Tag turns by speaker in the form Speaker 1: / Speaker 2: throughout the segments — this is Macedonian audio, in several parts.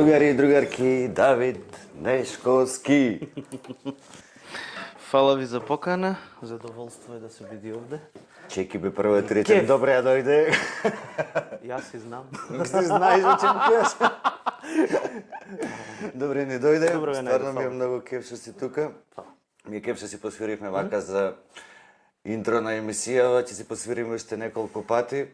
Speaker 1: Другари и другарки, Давид Нешковски.
Speaker 2: Фала ви за покана, задоволство е да се види овде.
Speaker 1: Чеки би прво да ти речем, добре ја дојде.
Speaker 2: Јас си знам.
Speaker 1: Си знаеш о чем пиеш. Добре ни дојде,
Speaker 2: Добро ве
Speaker 1: стварно ми е
Speaker 2: најде,
Speaker 1: многу кеф што си тука. Ми е кеф што си посвиривме вака за интро на емисијава, ќе си посвириме уште неколку пати.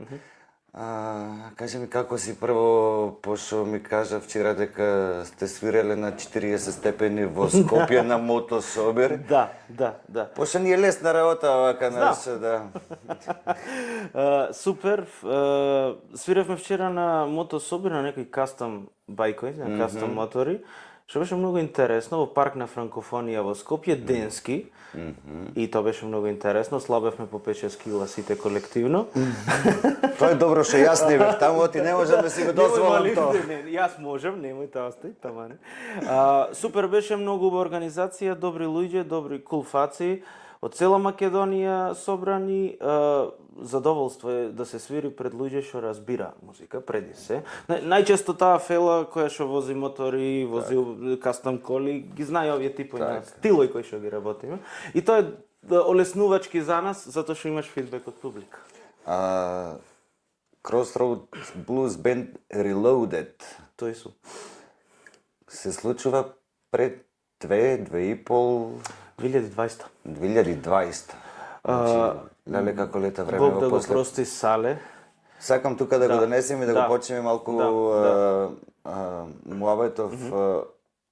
Speaker 1: Кажи ми како си прво, пошто ми кажа вчера дека сте свиреле на 40 степени во Скопје на мотособир.
Speaker 2: Да.
Speaker 1: Пошто ни е лесна работа вака, знаеш, да.
Speaker 2: Супер. Свиревме вчера на мотособир на некои кастом бајкови, на кастом мотори, што беше многу интересно во парк на франкофонија во Скопје, денски. И тоа беше многу интересно, слабевме по 5-6 кила сите колективно.
Speaker 1: Тоа е добро што јас не бев таму, ти не можам да си го дозволам тоа.
Speaker 2: Јас можам, немој тоа остави, тама не. Супер беше, многу убава организација, добри луѓе, добри кулфаци, од цела Македонија собрани. Задоволство е да се свири пред луѓе што разбира музика, преди се. Најчесто таа фела која што вози мотори, вози кастом коли, ги знае овие типови на стилови кои што ги работиме. И тоа е олеснувачки за нас, затоа што имаш фидбек од публика.
Speaker 1: Crossroad Blues Band Reloaded
Speaker 2: Тој су.
Speaker 1: се случува пред 2,5
Speaker 2: 2020.
Speaker 1: 2020. Леле како лета време
Speaker 2: Бог да го
Speaker 1: после.
Speaker 2: прости Сале.
Speaker 1: Сакам тука да го донесем и да го почнеме малку муабетов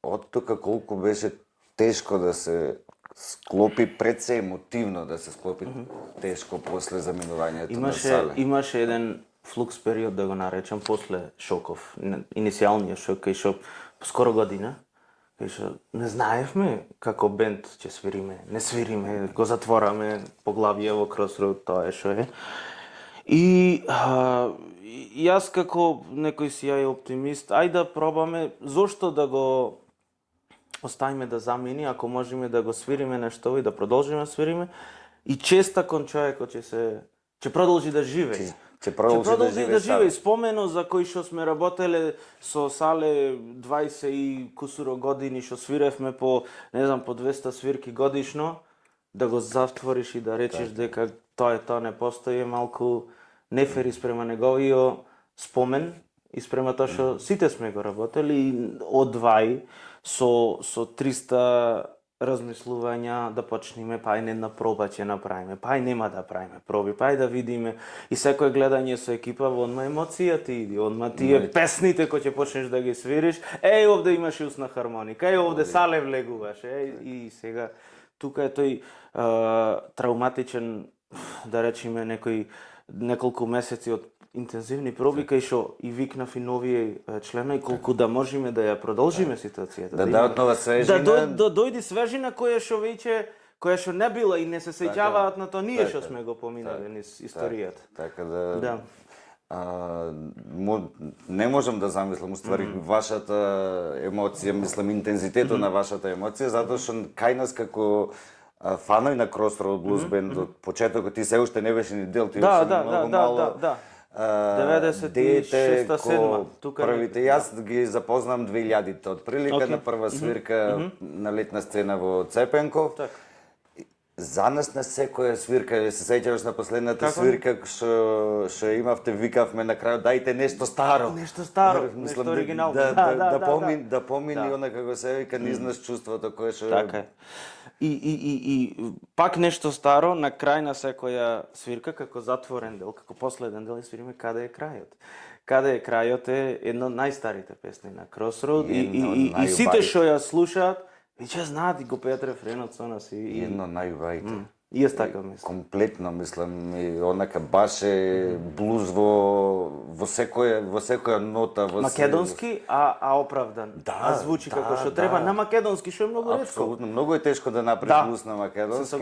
Speaker 1: од тука колку беше тешко да се склопи, пред се емотивно да се склопи тешко после заминувањето на Сале.
Speaker 2: Имаше еден флукс период, да го наречам, после шоков. Иницијалниот шок, кај што скоро година, кај што не знаевме како бенд ќе свириме, не свириме, го затвораме поглавие во Crossroad, тоа е што е. И јас како некој сијај оптимист, ајде да пробаме, зошто да го оставиме да замини, ако можеме да го свириме нешто и да продолжиме да свириме, и честа кон човекот ќе продолжи да живее.
Speaker 1: Ќе продолжи да живее.
Speaker 2: И спомено за кои што сме работеле со Сале 20 и кусуро години, што свиревме по, не знам, по 200 свирки годишно, да го затвориш и да речеш дека тоа не постои, малку нефери спрема неговиот спомен и спрема тоа што сите сме го работели и одвај со 300 размислувања да почнеме, па ај една проба ќе направиме, па ај нема да правиме проби, па ај да видиме. И секој гледање со екипа, одма емоција ти иди, одма тие песните кои ќе почнеш да ги свириш, овде имаш и усна хармоника, овде Сале влегуваш, и сега тука е тој травматичен, да речеме, неколку месеци од интензивни проби, кај што и викнав и нови члена, и колку да можеме да ја продолжиме ситуацијата.
Speaker 1: Да дадат нова свежина.
Speaker 2: Да дојде свежина која што не била и не се сеќаваат на тоа ние што сме го поминале низ историјата.
Speaker 1: Така да. Не можам да замислам уствари вашата емоција, мислам интензитетот на вашата емоција, затоа што кај нас како фанови на Crossroad Blues Band од почетокот, ти се уште не беше ни дел, ти беше многу мало.
Speaker 2: 96-7, тука
Speaker 1: првите, јас ги запознам 2000-те, од прилика на прва свирка на летна сцена во Цепенков. За нас на секоја свирка, се сеќаваш на последната свирка што имавте, викавме на крајот, дајте нешто старо.
Speaker 2: Нешто старо, нешто оригинално.
Speaker 1: Да помини она како се вика низ нас чувството кое што...
Speaker 2: Така е. И пак нешто старо на крај на секоја свирка, како затворен дел, како последен дел, и свириме Каде е крајот. Каде е крајот е една од најстарите песни на Crossroad и сите што ја слушаат, веќе знаат и го пеат рефренот со нас.
Speaker 1: Едно најубавите.
Speaker 2: И јас така мислам.
Speaker 1: Комплетно мислам, и онака баше блуз во секоја нота.
Speaker 2: Македонски, а оправдан. А звучи како што треба на македонски, што е многу ретко.
Speaker 1: Апсолутно, многу е тешко да направиш блуз на македонски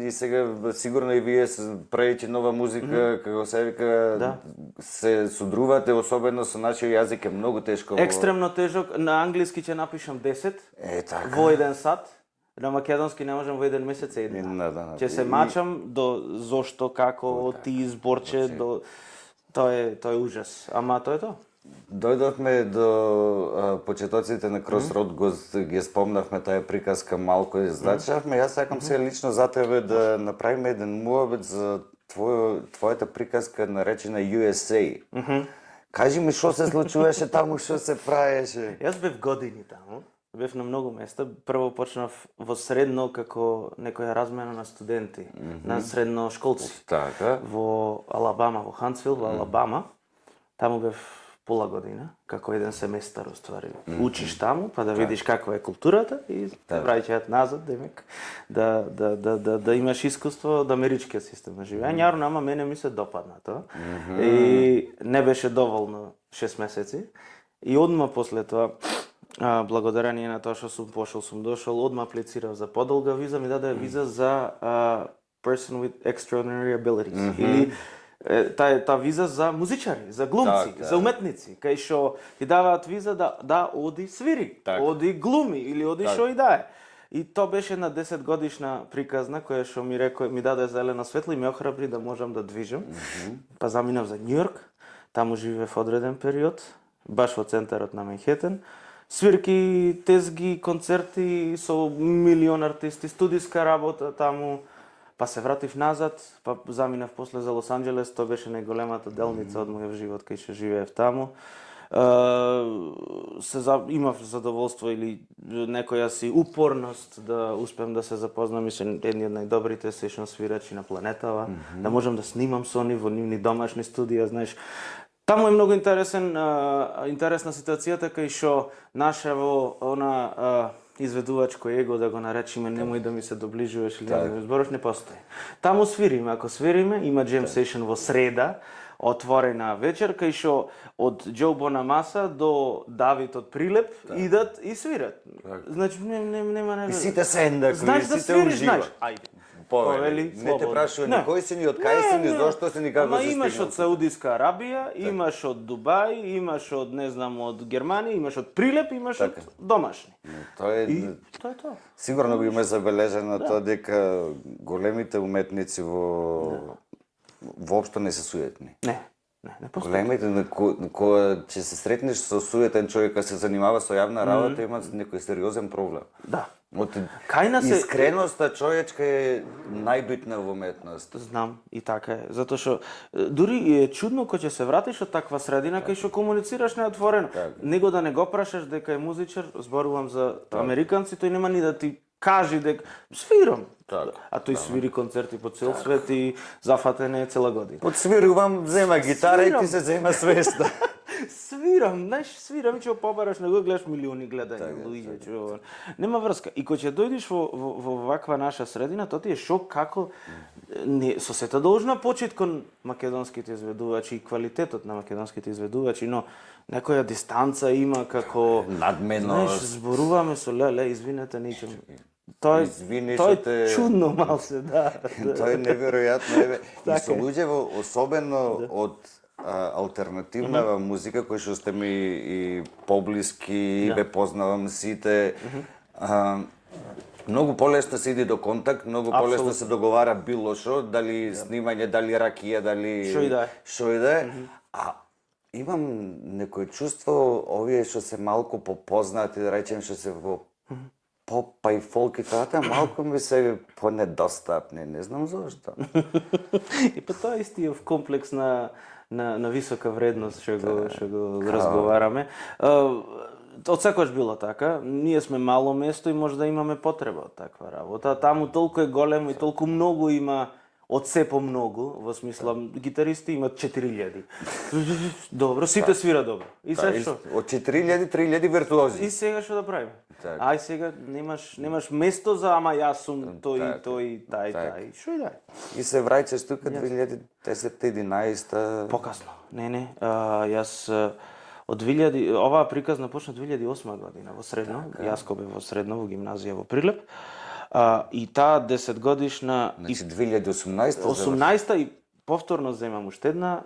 Speaker 1: и сега сигурно и вие правејќи нова музика, како се вика, се судрувате, особено со нашиот јазик е многу тешко.
Speaker 2: Екстремно тежок, на англиски ќе напишам 10 во еден сат. На македонски не можам во еден месец една. Ќе се мачам до зошто, како, ти изборче, до... Тоа е ужас. Ама тоа е тоа.
Speaker 1: Дојдовме до почетоците на Crossroad, ги спомнавме таа приказка малку и зачнавме. Јас сакам сега лично за тебе да направиме еден муабет за твојата приказка наречена USA. Кажи ми што се случуваше таму, што се правеше.
Speaker 2: Јас бев години таму. Бев на многу места. Прво почнав во средно како некоја размена на студенти, на средно школци.
Speaker 1: Така.
Speaker 2: Во Алабама, во Хантсвил, во Алабама. Таму бев пола година, како еден семестар уствари. Учиш таму, па да видиш каква е културата и те враќаат назад, демек да имаш искуство од америчкиот систем на живење. Јарно, ама мене ми се допадна тоа. И не беше доволно 6 месеци. И одма после тоа, благодарение на тоа што сум дошол, одма аплицирав за подолга виза, ми даде виза за person with extraordinary abilities. Или таа виза за музичари, за глумци, за уметници, кај што ти даваат виза да оди свири, оди глуми или оди што и да е. И тоа беше една 10 годишна приказна која што ми даде зелено светло и ме охрабри да можам да движам. Па заминав за Њујорк, таму живеев одреден период, баш во центарот на Манхетен. Свирки, тезги, концерти со милион артисти, студиска работа таму. Па се вратив назад, па заминав после за Лос Анџелес, тоа беше најголемата делница од мојот живот кај што живеев таму. Имав задоволство или некоја си упорност да успеам да се запознам и со едни од најдобрите сешн свирачи на планетава, да можам да снимам со нив во нивни домашни студија, знаеш. Таму е многу интересна ситуацијата кај што нашево изведувачко его, да го наречеме, немој да ми се доближуваш или да ми зборуваш, не постои. Таму свириме, ако свириме, има джем сешн во среда, отворена вечер, кај што од Џо Бонамаса до Давид од Прилеп идат и свират. Значи, нема
Speaker 1: И сите се еднакви,
Speaker 2: знаеш да
Speaker 1: сите
Speaker 2: свириш,
Speaker 1: уживаат.
Speaker 2: знаеш, ајде.
Speaker 1: Повели, не те прашува ни кој си, ни од кај си, ни зошто си, ни како
Speaker 2: Ама
Speaker 1: си
Speaker 2: имаш
Speaker 1: стигнал.
Speaker 2: од Саудиска Арабија, имаш од Дубај, имаш од, не знам, од Германија, имаш од Прилеп, имаш од домашни.
Speaker 1: Тоа е...
Speaker 2: И тоа е тоа.
Speaker 1: Сигурно го има забележено тоа дека големите уметници воопшто не се суетни.
Speaker 2: Не постои.
Speaker 1: Големите, кога ќе се сретнеш со суетен човек, кој се занимава со јавна работа, има некој сериозен проблем.
Speaker 2: Да.
Speaker 1: Кај нас искреноста човечка е најбитна во уметност.
Speaker 2: Знам, и така е. Затоа што дури е чудно кога ќе се вратиш од таква средина кај што комуницираш неотворено. Него да не го прашаш дека е музичар, зборувам за американци, тој нема ни да ти кажи дека свирам. А тој свири концерти по цел свет и зафатен е цела година.
Speaker 1: Подсвирувам, зема гитара и ти се зема свеста.
Speaker 2: Свирам, знаеш, свирам, ќе побараш, не го гледаш милиони гледања, луѓе, што... Нема врска. И кога ќе дојдеш во ваква наша средина, тоа ти е шок како со сета должна почит кон македонските изведувачи и квалитетот на македонските изведувачи, но некоја дистанца има како...
Speaker 1: Надменост.
Speaker 2: Знаеш, зборуваме со леле, извинете, ничем. Тоа е чудно малце, да.
Speaker 1: Тоа е неверојатно, и со луѓе особено од алтернативна музика, кој што сте ми и поблиски, и ве познавам сите. Многу полесно се иде до контакт, многу полесно се договара било што, дали снимање, дали ракија, дали што и да е. А имам некој чувство, овие што се малку попознати, да речем што се во поп па и фолк и тоа, малку ми се понедостапни, не знам зошто.
Speaker 2: И па тоа е истиот комплекс на висока вредност што го разговараме. Од секојаш било така. Ние сме мало место и може да имаме потреба од таква работа. Таму толку е големо и толку многу има од се по многу, во смисла гитаристи имат 4000. Добро, сите свира добро. И се што?
Speaker 1: Од 4000 3000 виртуози.
Speaker 2: И сега што да правиме? Ај сега немаш место за ама јас сум тој, тај. Што и да е?
Speaker 1: И се враќаш тука 2010-11.
Speaker 2: Покасно. Не. Јас од 2000, оваа приказна почна 2008 година во средно. Јас кога бев во средно во гимназија во Прилеп. И таа 10 годишна...
Speaker 1: Значи 2018?
Speaker 2: 18 и повторно земам уште една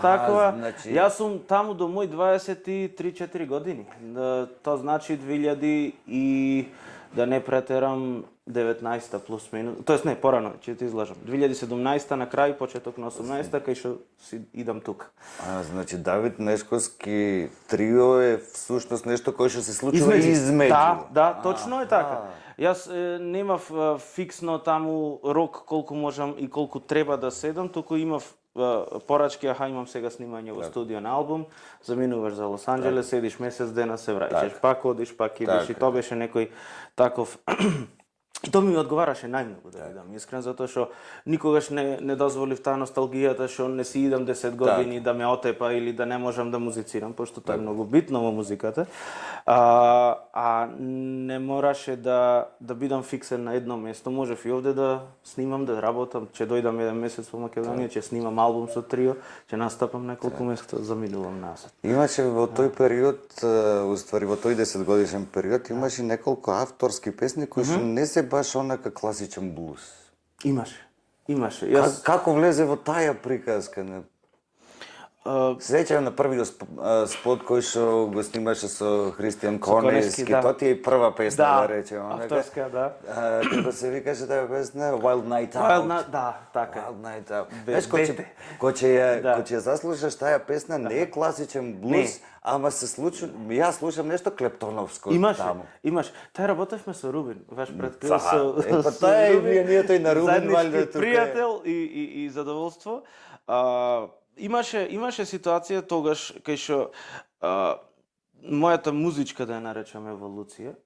Speaker 2: такова.
Speaker 1: Значи...
Speaker 2: Јас сум таму до мој 23-4 години. Тоа значи 2000 и да не претерам 2019 плюс минус, тоест не, порано, ќе ти излажам. 2017 на крај, почеток на 18 кај што си идам тука.
Speaker 1: Значи Давид Нешковски трио е всушност нешто кое што се случува измеѓу.
Speaker 2: Да, точно е така. Јас немав фиксно таму рок колку можам и колку треба да седам, туку имав порачки, аха, имам сега снимање во студио на албум, заминуваш за Лос Анџелес, седиш месец дена, се враќаш, пак одиш, пак идеш, и тоа беше некој таков. И тоа ми одговараше најмногу, да видам, искрен, затоа што никогаш не дозволив таа носталгијата што не си идам 10 години да ме отепа или да не можам да музицирам, пошто тоа е многу битно во музиката. А не мораше да бидам фиксен на едно место, можев и овде да снимам, да работам, ќе дојдам еден месец во Македонија, ќе снимам албум со трио, ќе настапам неколку месеца, заминувам назад.
Speaker 1: Имаше во тој период, уствари во тој 10 годишен период, имаше неколку авторски песни кои што не се баш онака класичен блуз.
Speaker 2: Имаше.
Speaker 1: Како влезе во таа приказка? Сеќавам на првиот спот кој што го снимаше со Христијан Конески, тоа ти е прва песна, да речеме.
Speaker 2: Авторска, да.
Speaker 1: Како се викаше таа песна? Wild Night Out.
Speaker 2: Wild Night, да, така.
Speaker 1: Wild Night Out. Знаеш, кој ќе заслушаш таа песна, не е класичен блуз, ама се случи, јас слушам нешто клептоновско таму.
Speaker 2: Имаш. Тај работевме со Рубин, ваш предкрил со
Speaker 1: тоа е влијанието и на Рубин, валјда
Speaker 2: тука. Пријател и задоволство. Имаше ситуација тогаш кај што мојата музичка, да ја наречам, еволуција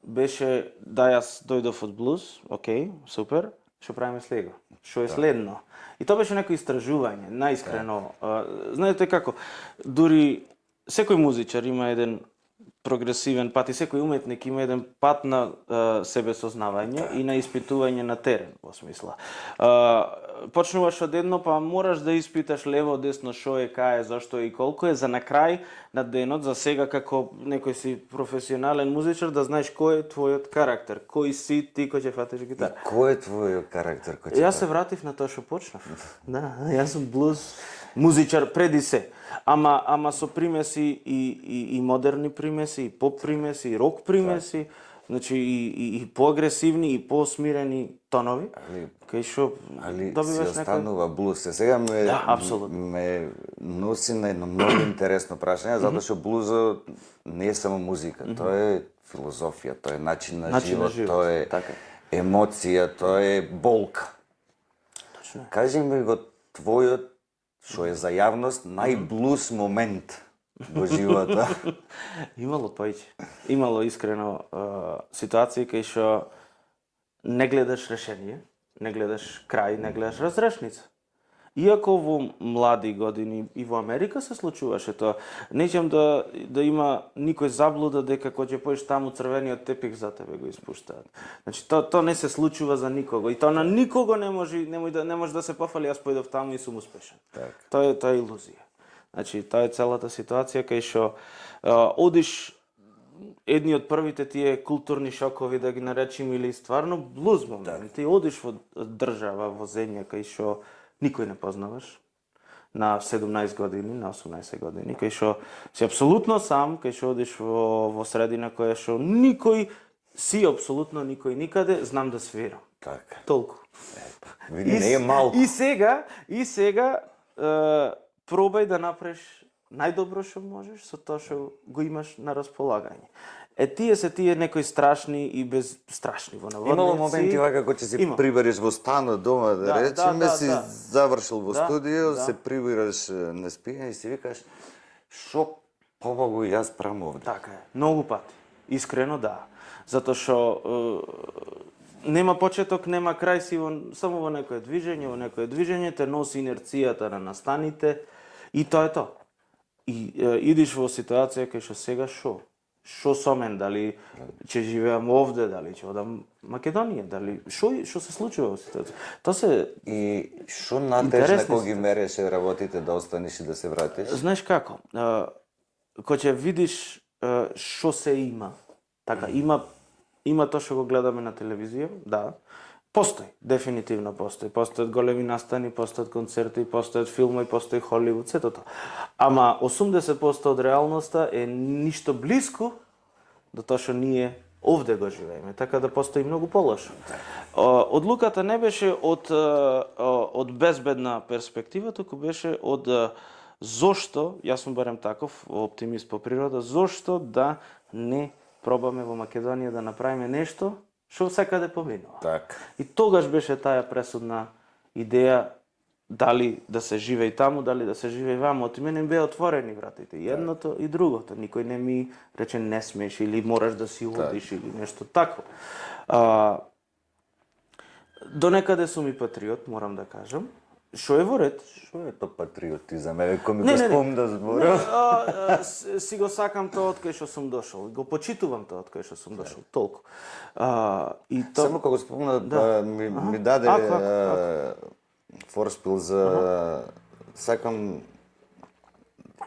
Speaker 2: беше да јас дојдов од блуз, окей, супер, што правиме следно? Што е следно? И тоа беше некој истражување, наискрено. Знаете како, дури секој музичар има еден прогресивен пат и секој уметник има еден пат на себесознавање и на испитување на терен, во смисла. Почнуваш од едно, па мораш да испиташ лево, десно, шо е, кај е, зашто е и колку е, за на крај на денот, за сега како некој си професионален музичар, да знаеш кој е твојот карактер, кој си ти кој ќе фатиш гитара.
Speaker 1: И кој е твојот карактер кој ќе?
Speaker 2: Јас се вратив на тоа што почнав. Да, јас сум блуз музичар преди се. Ама со примеси и модерни примеси, и поп примеси, и рок примеси, значи и поагресивни и посмирени тонови. Кај што добиваш
Speaker 1: некој останува блуз. Сега ме носи на едно многу интересно прашање, затоа што блузот не е само музика, тоа е филозофија, тоа е начин на живот, тоа е емоција, тоа е болка.
Speaker 2: Точно.
Speaker 1: Кажи ми го твојот, што е за јавност, најблуз момент во живота.
Speaker 2: Имало поиќе. Имало искрено ситуации кај што не гледаш решение, не гледаш крај, не гледаш разрешница. Иако во млади години и во Америка се случуваше тоа, неќам да има никој заблуда дека кога ќе поеш таму црвениот тепих за тебе го испуштаат. Значи тоа не се случува за никого и тоа на никого не може да се пофали, јас појдов таму и сум успешен. Тоа е илузија. Значи тоа е целата ситуација кај што одиш едни од првите тие културни шокови, да ги наречем, или стварно блуз моменти, одиш во држава, во земја кај што никој не познаваш, на 17 години, на 18 години, кај што си апсолутно сам, кај што одиш во средина која што никој си, апсолутно никој никаде, знам да свирам.
Speaker 1: Така.
Speaker 2: Толку.
Speaker 1: Види, не е малку.
Speaker 2: И сега пробај да направиш најдобро што можеш со тоа што го имаш на располагање. Тие се некои страшни и безстрашни во наводници.
Speaker 1: Имало моменти вака кога ќе се прибереш во станот дома, да речеме, си завршил во студио, се прибереш на спиење и си викаш шо побогу јас правам овде.
Speaker 2: Така е, многу пати. Искрено да. Затоа што нема почеток, нема крај, си само во некое движење, те носи инерцијата на настаните и тоа е тоа. И идиш во ситуација кај што сега шо со мен, дали ќе живеам овде, дали ќе одам Македонија, дали што се случува во ситуација. Тоа се
Speaker 1: и што натежна кога ги мереше работите да останеш и да се вратиш?
Speaker 2: Знаеш како? Кога ќе видиш што се има, така има тоа што го гледаме на телевизија, да. Постои, дефинитивно постои. Постојат големи настани, постојат концерти, постојат филми, постои Холивуд, сето тоа. Ама 80% од реалноста е ништо блиску до тоа што ние овде го живееме, така да постои многу полошо. Одлуката не беше од безбедна перспектива, туку беше од зошто, јас сум барем таков оптимист по природа, зошто да не пробаме во Македонија да направиме нешто што секаде поминува.
Speaker 1: Так.
Speaker 2: И тогаш беше таа пресудна идеја дали да се живее таму, дали да се живее ваму. Од мене беа отворени вратите, и едното и другото. Никој не ми рече не смеш или мораш да си одиш или нешто такво. Донекаде сум и патриот, морам да кажам. Што е во ред?
Speaker 1: Што е то патриотизам? Еве, кој ми го спомна зборов?
Speaker 2: Си го сакам тоа од кај што сум дошол. Го почитувам тоа од кај што сум дошол. Толку. И то...
Speaker 1: Само кога спомна, ми даде форспил за... Сакам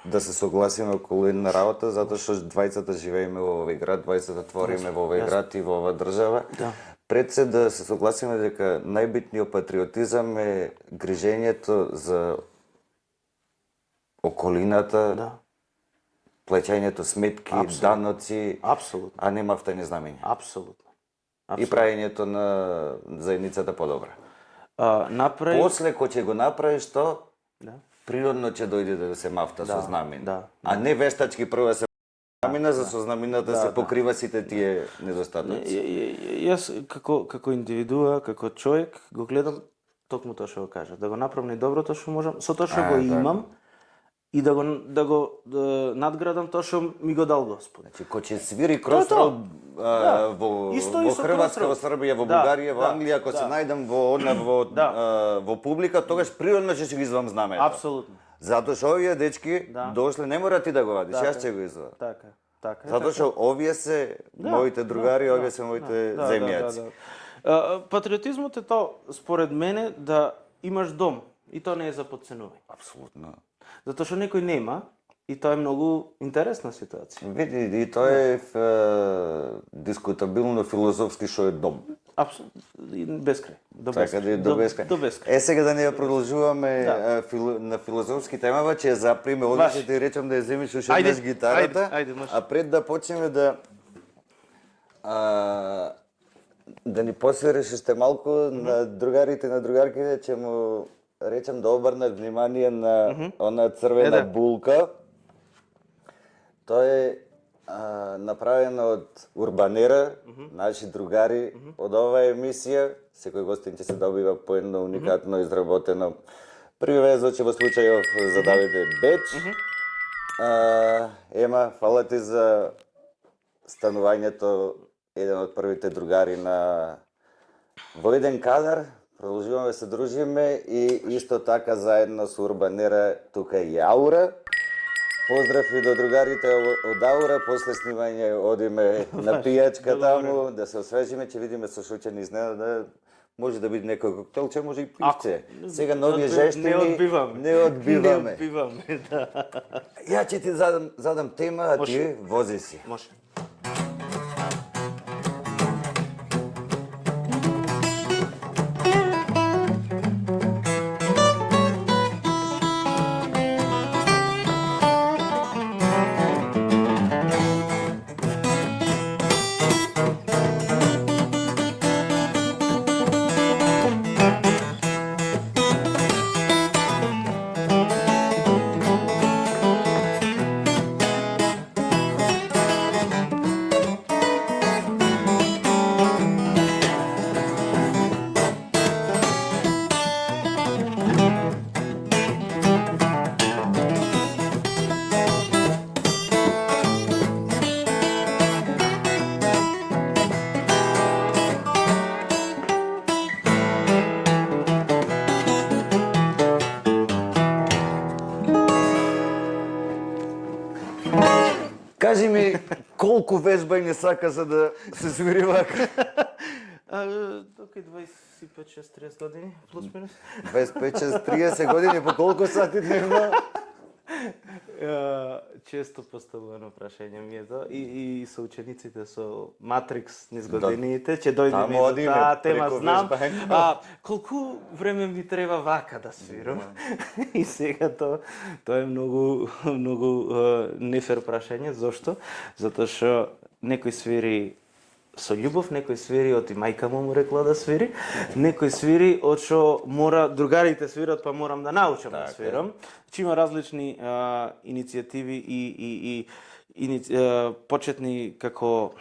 Speaker 1: да се согласиме околу една работа, затоа што двајцата живееме во овој град, двајцата твориме во овој град и во оваа држава.
Speaker 2: Да.
Speaker 1: Пред се да се согласиме дека најбитниот патриотизам е грижењето за околината, плаќањето сметки, даноци, а не мафтање знамења.
Speaker 2: Апсолутно.
Speaker 1: И правењето на заедницата подобра. После кој ќе го направиш тоа, природно ќе дојде да се мафта со знамена. А не вештачки прво се знамена, за со знамената се покрива сите тие недостатоци.
Speaker 2: Јас како индивидуа, како човек, го гледам токму тоа што го кажа, да го направам најдоброто што можам, со тоа што го имам, и да го надградам тоа што ми го дал Господ.
Speaker 1: Значи, кој ќе свири кросрод во Хрватска, во Србија, во Бугарија, во Англија, ако се најдам во публика, тогаш природно ќе си ги извам знамето.
Speaker 2: Апсолутно.
Speaker 1: Затоа што овие дечки дошле, не мора ти да го вадиш, јас ќе го извадам.
Speaker 2: Така.
Speaker 1: Затоа што овие се моите другари, овие се моите земјаци.
Speaker 2: Патриотизмот е тоа, според мене, да имаш дом и тоа не е за подценување.
Speaker 1: Апсолутно.
Speaker 2: Затоа што некој нема и тоа е многу интересна ситуација.
Speaker 1: Види, и тоа е дискутабилно филозофски што е дом.
Speaker 2: Апсолутно, бескрај. До
Speaker 1: бескрај. Сега да не ја продолжуваме на филозофски темава, ќе ја заприме одише да речам да ја земиш уште еднаш гитарата, а пред да почнеме да ни посвириш уште малку на другарите и на другарките, ќе му речам да обрнат внимание на она црвена булка. Тоа е направено од Урбанера, наши другари од оваа емисија. Секој гостин ќе се добива по едно уникатно изработено привезоче во случајов за Давиде Беч. Ема, фала ти за станувањето, еден од првите другари во еден кадар. Продолжуваме се дружиме и исто така заедно со Урбанера тука и Аура. Поздрав и до другарите од Аура, после снимање одиме на пијачка таму, да се освежиме, ќе видиме со шо ќе ни изненада, може да биде некој коктелче, може и пивче. Сега нови жештини не одбиваме. Ја ќе ти задам тема, а ти вози си.
Speaker 2: Може.
Speaker 1: Кажи ми, колку вежбање сака за да се свири вака?
Speaker 2: Тока 25-6-30 години, плюс минус.
Speaker 1: 25-30 години, по колку сати дневно?
Speaker 2: Често поставувано прашање ми е тоа и со учениците со Матрикс низ годините, ќе дојдеме до таа тема, знам. Колку време ми треба вака да свирам? И сега тоа е многу нефер прашање. Зошто? Затоа што некој свири со љубов, некој свири од и мајка му рекла да свири, некој свири од што мора другарите свират, па морам да научам да свирам. Значи има различни иницијативи и почетни како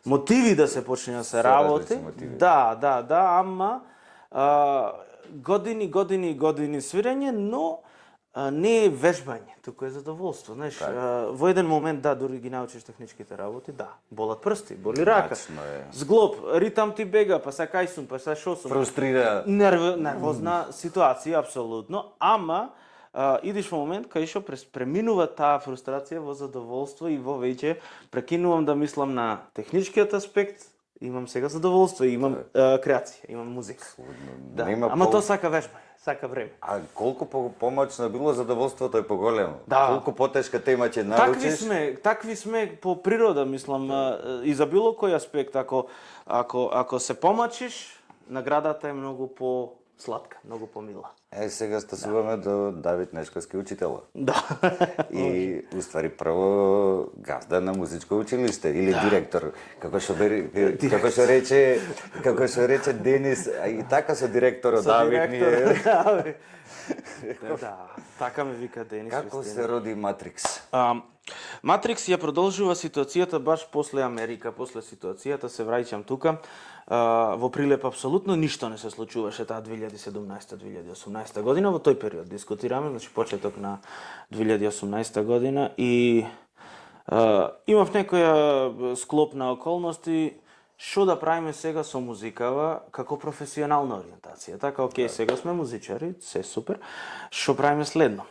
Speaker 2: мотиви да се почне да се работи. Да, ама години свирење, но не е вежбање, туку е задоволство. Знаеш, во еден момент, дури ги научиш техничките работи, болат прсти, боли рака, зглоб, ритам ти бега, па са кај сум, па са шо сум.
Speaker 1: Фрустрира.
Speaker 2: Нервозна ситуација, апсолутно, ама идиш во момент кај што преминува таа фрустрација во задоволство и во веќе прекинувам да мислам на техничкиот аспект, имам сега задоволство, имам креација, имам музика. Ама тоа сака вежба. Сака време.
Speaker 1: А колку помоćно било задоволството е поголемо. Колку потешка тема ќе научиш.
Speaker 2: Такви сме по природа, мислам, и за било кој аспект. Ако се помачиш, наградата е многу по-сладка, многу по-мила.
Speaker 1: Сега стасуваме до Давид Нешковски, учител.
Speaker 2: Да.
Speaker 1: И уствари прво газда на музичко училиште или директор, како што рече Денис, и така со директорот Давид ние.
Speaker 2: Да, така ме вика Денис.
Speaker 1: Како се роди Матрикс?
Speaker 2: Матрикс ја продолжува ситуацијата баш после Америка, после ситуацијата се враќам тука. Во Прилеп апсолутно ништо не се случуваше таа 2017-2018 година, во тој период дискутираме, значи почеток на 2018 година и имав некоја склоп на околности што да правиме сега со музикава како професионална ориентација. Така, окей, сега сме музичари, се супер. Што правиме следно?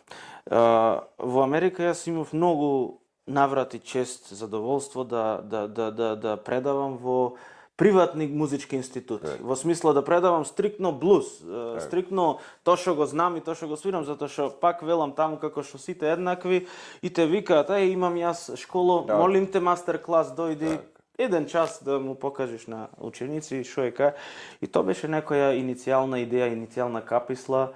Speaker 2: Во Америка јас имав многу наврати чест задоволство да предавам во приватни музички институти. Во смисла да предавам стриктно блуз, стриктно тоа што го знам и тоа што го свирам, затоа што пак велам таму како што сите еднакви и те викаат, имам јас школо, молим те мастер клас дојди. Еден час да му покажеш на ученици што е кај. И тоа беше некоја иницијална идеја, иницијална каписла.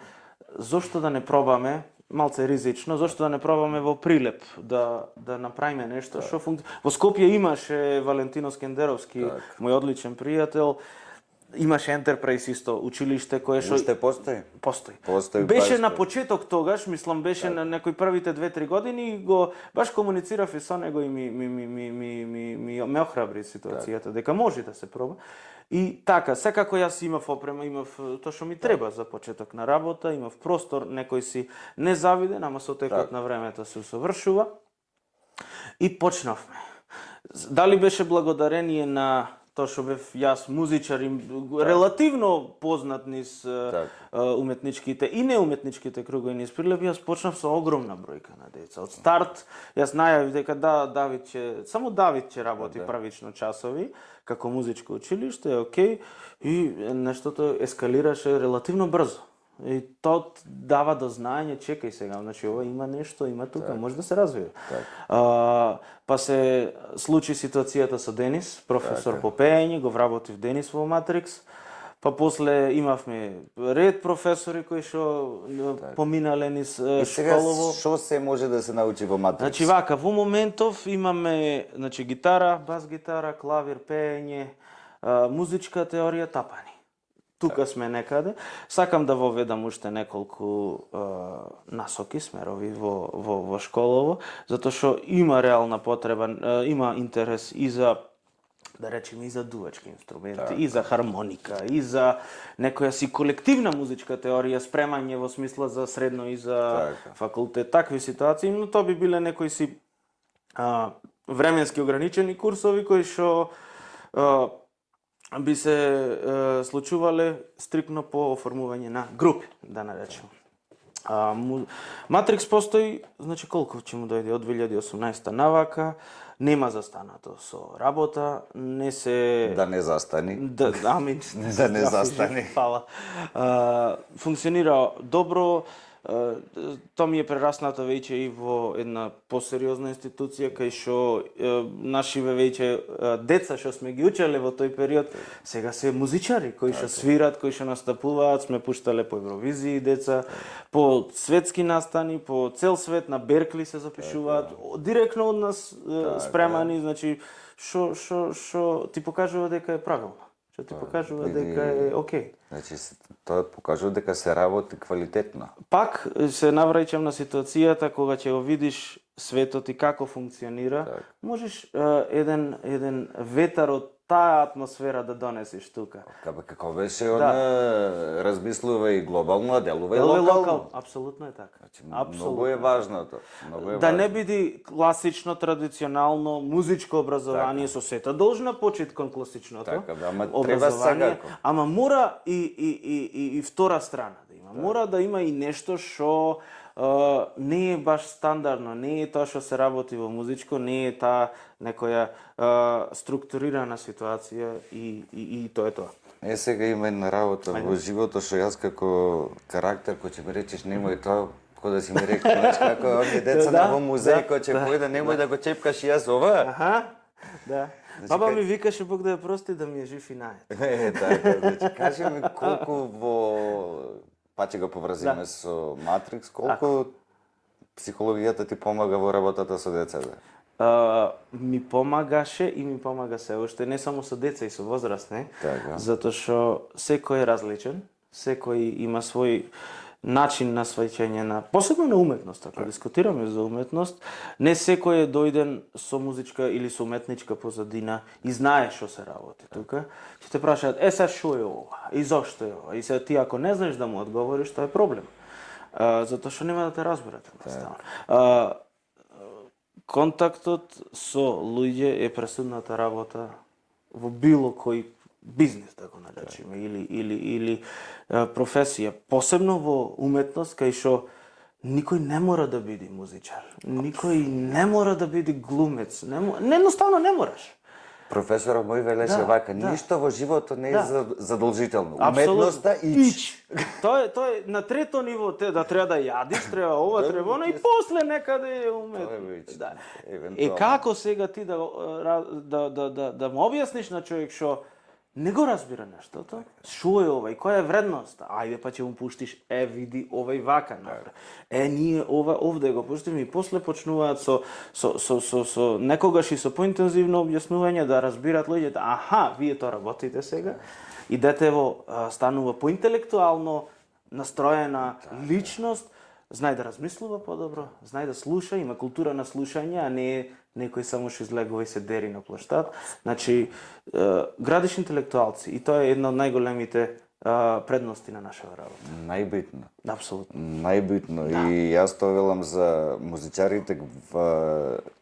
Speaker 2: Зошто да не пробаме, малце ризично, зошто да не пробаме во Прилеп да направиме нешто што Во Скопје имаше Валентино Скендеровски, мој одличен пријател. Имаше Ентерпрајз исто училиште кое што
Speaker 1: Уште постои?
Speaker 2: Постои. Беше на почеток тогаш, мислам беше на некои првите 2-3 години и го баш комуницирав и со него и ме охрабри ситуацијата дека може да се проба. И така, секако јас имав опрема, имав тоа што ми треба за почеток на работа, имав простор, некој си незавиден, ама со текот на времето се усовршува. И почнавме. Дали беше благодарение на тоа што бев јас музичар и релативно познат низ уметничките и неуметничките кругови низ Прилеп, јас почнав со огромна бројка на деца. Од старт јас најавив дека само Давид ќе работи првично часови како музичко училиште, окей, и нештото ескалираше релативно брзо. И тоа дава до знаење, чекај сега, значи ова има нешто, има тука, може да се развива. Па се случи ситуацијата со Денис, професор по пеење, го вработив Денис во Матрикс. Па после имавме ред професори кои што поминале низ школово.
Speaker 1: И сега што се може да се научи во Матрикс?
Speaker 2: Значи вака, во моментов имаме гитара, бас гитара, клавир, пеење, музичка теорија, тапани. Тука сме некаде. Сакам да воведам уште неколку насоки, смерови во школово, затоа што има реална потреба, има интерес и за, да речеме, и за дувачки инструменти, и за хармоника, и за некоја си колективна музичка теорија, спремање во смисла за средно и за факултет, такви ситуации, но тоа би биле некои си временски ограничени курсови кои што би се случувале стрикно по оформување на групи, да наречем. Матрикс постои, значи колку ќе му дојде од 2018 навака, нема застанато со работа, не се...
Speaker 1: Да не застани.
Speaker 2: Амин.
Speaker 1: Да не застани.
Speaker 2: Фала. Функционира добро, Тоа ми е прераснато веќе и во една посериозна институција кај што нашиве веќе деца што сме ги учеле во тој период сега се музичари кои што свират, кои што настапуваат, сме пуштале по Евровизии деца, по светски настани, по цел свет на Беркли се запишуваат, директно од нас спремани, значи што ти покажува дека е правилно, што ти покажува дека е окей.
Speaker 1: Значи, тоа покажува дека се работи квалитетно.
Speaker 2: Пак се навраќам на ситуацијата кога ќе го видиш светот и како функционира, можеш еден ветар од таа атмосфера да донесеш тука.
Speaker 1: Како беше она, размислува и глобално, а делува и локално.
Speaker 2: Апсолутно е така.
Speaker 1: Значи, многу е важно тоа.
Speaker 2: Да не биде класично, традиционално, музичко образование, со сета должна почит кон класичното
Speaker 1: ама треба
Speaker 2: образование,
Speaker 1: секако.
Speaker 2: ама мора и втора страна да има. Мора да има и нешто што не е баш стандардно, не е тоа што се работи во музичко, не е таа некоја структурирана ситуација и тоа е тоа.
Speaker 1: Сега има една работа во животот што јас како карактер кој ќе ми речеш немој тоа, кој да си ми рекол, знаеш како оние деца на во музеј кој ќе појде, немој да го чепкаш и јас ова.
Speaker 2: Аха. Да. Баба ми викаше Бог да ја прости да ми е жив и наед.
Speaker 1: Така, значи кажи ми колку па ќе го поврзиме со Матрикс, колку психологијата ти помага во работата со децата?
Speaker 2: Ми помагаше и ми помага се уште, не само со деца и со возрастни, затоа што секој е различен, секој има свој начин на сваќање на, посебно на уметност, ако дискутираме за уметност, не секој е дојден со музичка или со уметничка позадина и знае што се работи тука. Ќе те прашаат, сега што е ова? И зошто е ова? И сега ти ако не знаеш да му одговориш, тоа е проблем. Затоа што нема да те разберат едноставно. Контактот со луѓе е пресудната работа во било кој бизнес, да го наречеме, или професија, посебно во уметност, кај што никој не мора да биде музичар, никој не мора да биде глумец, едноставно не мораш.
Speaker 1: Професорот мој велеше вака, ништо во животот не е задолжително. Уметноста ич.
Speaker 2: Тоа е на трето ниво, да треба да јадиш, треба ова, треба оно и после некаде уметност. Како сега ти да му објасниш на човек што не го разбира нештото, што е ова и која е вредноста? Ајде па ќе му пуштиш, види овај вака направи. Ние ова овде го пуштиме и после почнуваат со некогаш и со поинтензивно објаснување да разбират луѓето, вие тоа работите сега и детево станува поинтелектуално настроена личност, знае да размислува подобро, знае да слуша, има култура на слушање, а не некој само што излегува и се дери на площад. Значи, градиш интелектуалци и тоа е една од најголемите предности на нашава работа.
Speaker 1: Најбитно.
Speaker 2: Апсолутно.
Speaker 1: Најбитно. И јас тоа велам за музичарите,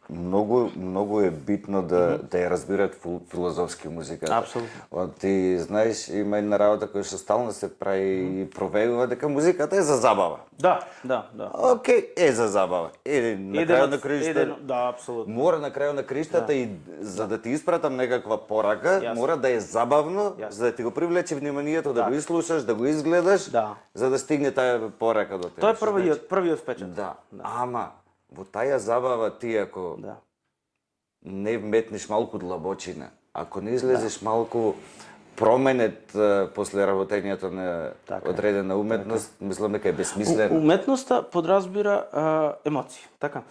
Speaker 1: многу е битно да ја разбираат филозофски музиката.
Speaker 2: Апсолутно.
Speaker 1: Ти знаеш, има една работа која што стално се прави и провегува дека музиката е за забава.
Speaker 2: Да.
Speaker 1: Океј, е за забава. На крајот на краиштата.
Speaker 2: Да, апсолутно.
Speaker 1: Мора на крајот на краиштата и за да ти испратам некаква порака, мора да е забавно, за да ти го привлече вниманието, да го изслушаш, да го изгледаш, за да стигне таа порака до тебе.
Speaker 2: Тоа е првиот впечат.
Speaker 1: Да. Ама во таја забава ти ако не метнеш малку длабочина, ако не излезеш малку променет после работењето на одредена уметност, мислам дека е бесмислено.
Speaker 2: Уметноста подразбира емоција, така.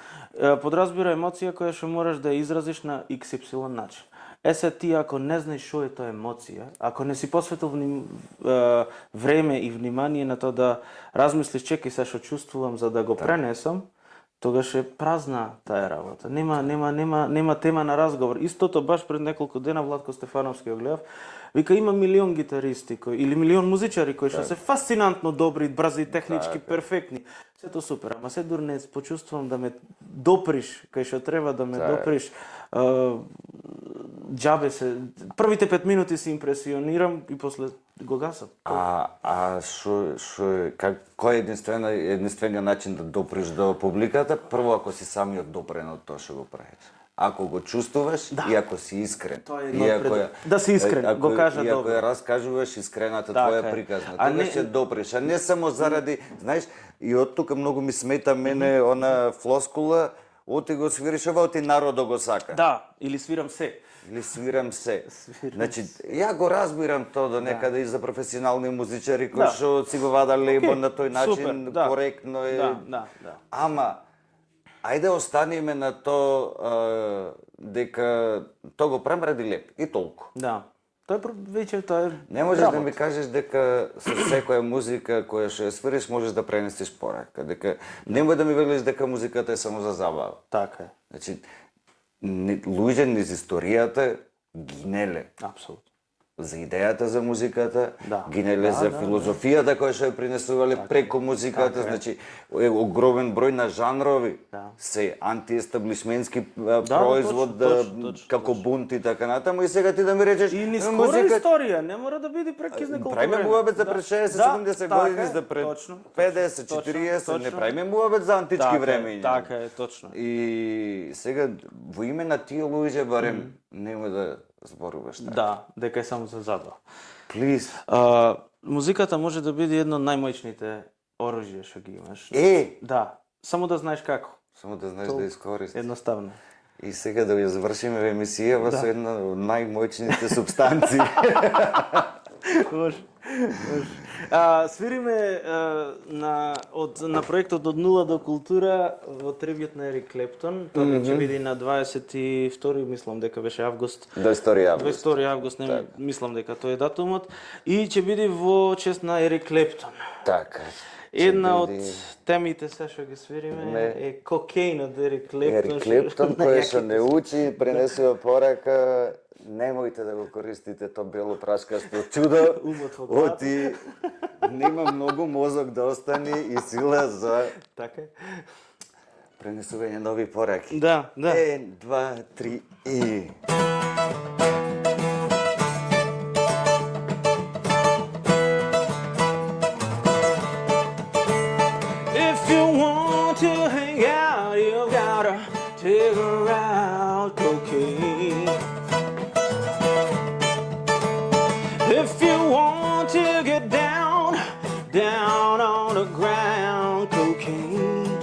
Speaker 2: Подразбира емоција која што можеш да ја изразиш на XY начин. Се ти ако не знаеш што е тоа емоција, ако не си посветил време и внимание на тоа да размислиш, чекај се што чувствувам за да го пренесам, тогаш е празна таа работа. Нема тема на разговор. Истото баш пред неколку дена Владко Стефановски го гледав. Вика има милион гитаристи или милион музичари кои што се фасцинантно добри, брзи, технички, перфектни. Сето супер, ама се дур не почувствувам да ме доприш кај што треба да ме доприш. Џабе се. Првите 5 минути се импресионирам и после го гасам.
Speaker 1: Кој е единствениот начин да допреш до публиката? Прво ако си самиот допрен од тоа што го правиш. ако го чувствуваш и ако си искрен.
Speaker 2: Тоа е едно
Speaker 1: И
Speaker 2: од да си искрен,
Speaker 1: ако,
Speaker 2: го кажа
Speaker 1: и ако
Speaker 2: добро.
Speaker 1: ја раскажуваш искрената
Speaker 2: Така
Speaker 1: твоја
Speaker 2: е.
Speaker 1: приказна,
Speaker 2: А
Speaker 1: тогаш
Speaker 2: не-
Speaker 1: ќе допреш, а не само заради, знаеш, и од тука многу ми смета мене она флоскула, оти го свириш ова, оти народо го сака.
Speaker 2: Да, или свирам се.
Speaker 1: Или свирам се.
Speaker 2: Свирам
Speaker 1: Значи, ја го разбирам тоа до некаде и за професионални музичари кои
Speaker 2: Да.
Speaker 1: што си го вада лебо
Speaker 2: Окей,
Speaker 1: на тој начин,
Speaker 2: супер, да.
Speaker 1: коректно е.
Speaker 2: Да.
Speaker 1: Ама, ајде останеме на тоа дека тоа го правам ради леп и толку.
Speaker 2: Да. Тоа е веќе тоа е
Speaker 1: Не можеш да
Speaker 2: работа.
Speaker 1: ми кажеш дека со секоја музика која што ја свириш можеш да пренесеш порака, дека немој да ми велиш дека музиката е само за забава.
Speaker 2: Така е.
Speaker 1: Значи, луѓе низ историјата гинеле
Speaker 2: Апсолутно.
Speaker 1: за идејата за музиката,
Speaker 2: Да.
Speaker 1: гинеле за филозофијата која што ја принесувале преку музиката, значи е огромен број на жанрови
Speaker 2: Да.
Speaker 1: се антиестаблишментски производ
Speaker 2: точно,
Speaker 1: како бунт и така натаму и сега ти да ми речеш
Speaker 2: И ни скора историја, не мора да биде пред неколку
Speaker 1: Правиме
Speaker 2: време.
Speaker 1: муабет за пред 60-70 години, за пред
Speaker 2: точно,
Speaker 1: 50-40, не
Speaker 2: точно.
Speaker 1: правиме муабет за антички
Speaker 2: Така е,
Speaker 1: времења.
Speaker 2: Така е, точно.
Speaker 1: И сега во име на тие луѓе барем немој да зборуваш така.
Speaker 2: Да, дека е само за забава.
Speaker 1: Плиз.
Speaker 2: Музиката може да биде едно од најмоćните оружја што ги имаш. Да, само да знаеш како.
Speaker 1: Само да знаеш да искористиш.
Speaker 2: Едноставно.
Speaker 1: И сега да ја завршиме емисијава со една од најмоćните субстанции.
Speaker 2: Може. Свириме на проектот од нула до култура во трибјут на Ерик Клептон. Тоа ќе биде на 22, мислам дека беше август.
Speaker 1: До историја.
Speaker 2: 22 август, не мислам дека тој е датумот. И ќе биде во чест на Ерик Клептон.
Speaker 1: Така.
Speaker 2: Една од темите се што ги свириме е кокеин од Ерик Клептон.
Speaker 1: Ерик Клептон кој што не учи, пренесува порака, немојте да го користите то бело прашкасто чудо.
Speaker 2: Умот во главата.
Speaker 1: Оти нема многу мозок да остане и сила за
Speaker 2: Така е.
Speaker 1: пренесување нови пораки.
Speaker 2: Да.
Speaker 1: 1, 2, 3 и...
Speaker 2: If you want to hang out, you gotta figure out cocaine. If you want to get down on the ground, cocaine.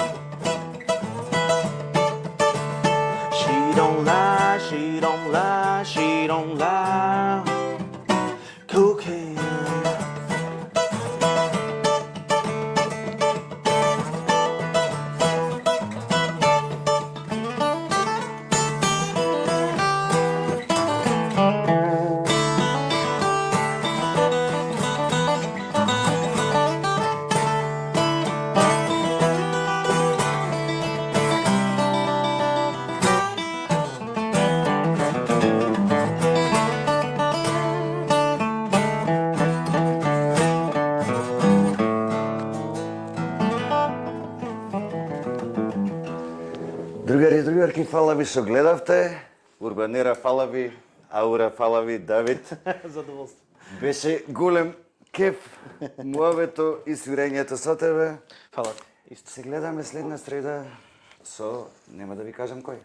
Speaker 2: She don't lie, she don't lie, she don't lie. Cocaine.
Speaker 1: Другари и другарки, фала ви што гледавте. Урбанера, фала ви. Аура, фала ви. Давид.
Speaker 2: Задоволство.
Speaker 1: Беше голем кеф, муавето и свирењето со тебе.
Speaker 2: Фала ти. Исто.
Speaker 1: Се гледаме следна среда со, нема да ви кажам кој.